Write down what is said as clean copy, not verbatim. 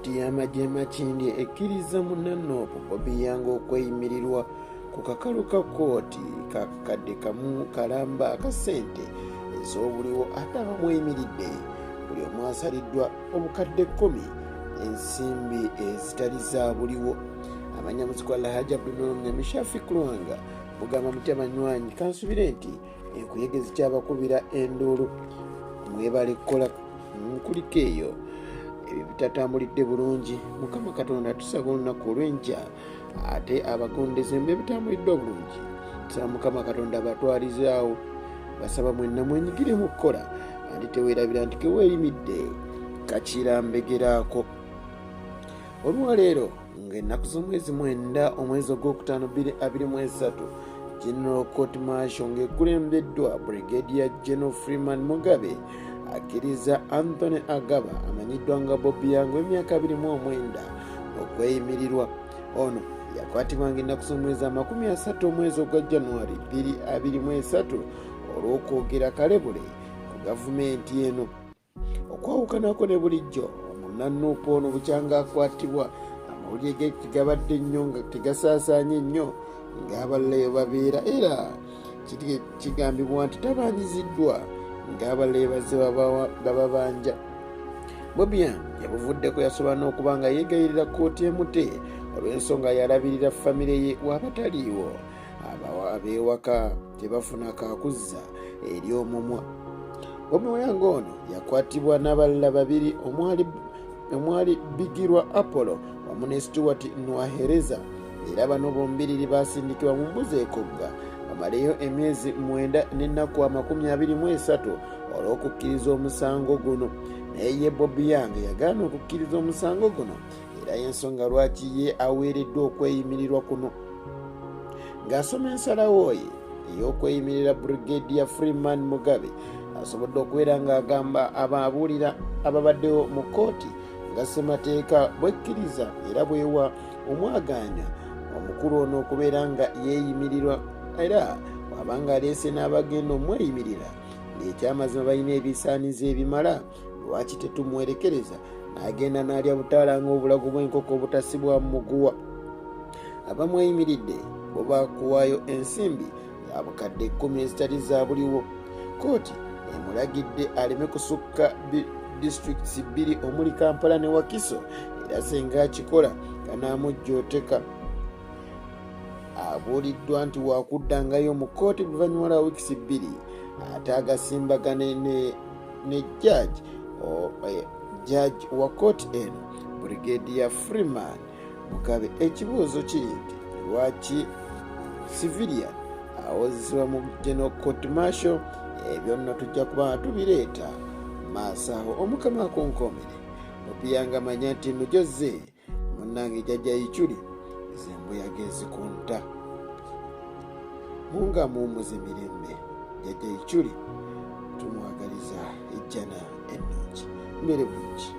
kkooti y'amagye Makindye ekkiriza munnanoopu Bobi Yange okweyimirirwa ku kakalu ka kkooti ka kakadde kamu kalamba akasente ez'obuliwo ate abamweyimiridde buli omu asaliddwa obukadde 10 ensimbi ezitali za buliwo. Amanyamuzikwa Lahaja Bruno Nyamishafi Kulwanga mugamba mutya banywanyi kansubire nti enkuyege zikyabakubira enduulu mwebale kukola nkuliko eyo ebyo bitatambulidde bulungi. Mukama Katonda tusaba olunaku olw'enkya ate abagondeze mbe bitambulidde obulungi tusaba Mukama Katonda abatwalize awo. Basaba mwenna mwenyigire mu kukola andi teweerabira nti keweerimidde kakirambegeraako. Olwaleero ng'ennaku z'omwezi 9 omwezi ogwokutaano 2023 General Court Martial ng'ekulembeddwa Brig Gen Freeman Mugabe akkiriza Anthony Agaba amanyiddwa nga Bobi Yange w'emyaka 29 okweyimirirwa. Ono yakwatibwa ng'ennaku z'omwezi 30 omwezi ogwa January 2023 olw'okwogera kalebule ku gavumenti eno. Okwawukanako ne bulijjo omunnanoopu ono bukyanga akwatibwa amawulire ge tegabadde nnyo nga tegasaasaanye nnyo ng'abalala babeera era kigambibwa nti tabanyiziddwa ng'abalala bazze bababanja. Bobi Yange yabuvuddeko yasobola n'okuba nga yeegayirira kkooti emute olw'ensonga yalabirira famire ye waabataliiwo abeewaka tebafuna kakuzza eri omumwa. Bobi Yange ono yakwatibwa n'abalala babiri omwali Bigirwa Apollo wamu ne Stuart Nwahereza era bano bombiriri basindikibwa mu mbuzi ekogga bamaleyo emyezi 9 n'ennaku 23 olw'okukkiriza omusango guno. Naye ye Bobi Yange yagaana okukkiriza omusango guno era y'ensonga lwaki ye aweereddwa okweyimirirwa kuno. Ng'asoma ensalawo ye ey'okweyimirira Brig Gen Freeman Mugabe asobodde okubeera ng'agamba ababuulira ababaddewo mu kkooti nga ssemateeka bwekkiriza era bwewa omwagaanya omukulu ono okubeera nga yeeyimirirwa era wabanga aleese n'abagenda omweyimirira ng'ekyamazima balina ebisaanizo ebimala lwaki tetumwerekereza n'agenda n'alya butaala ng'obulago bw'enkoko obutasibwa mu muguwa. Abamweyimiridde bo baakuwaayo ensimbi za bukadde 10 ezitali za buliwo. Kkooti emulagidde aleme kusukka disitulikiti 2 omuli Kampala ne Wakiso era senga akikola kanaamujjooteka. Abuuliddwa nti waakuddangayo mu kkooti luvannyuma lwa wiikisi 2 ate agasimbagane ne judge wa kkooti eno Brig Gen Freeman Mugabe. Ekibuuzo kiri nti lwaki civilian awozesebwa mu General Court Martial? Ebyo nno tujja kuba tubireeta maaso awo. Omukama akonkomere Bobi Yange amanya nti mujoze munnange jjajja Ichuli zembuyage ezikunta munga muwummuze mirembe. Jjajja Ichuli tumwagaliza ejjana ennungi mbere bulungi.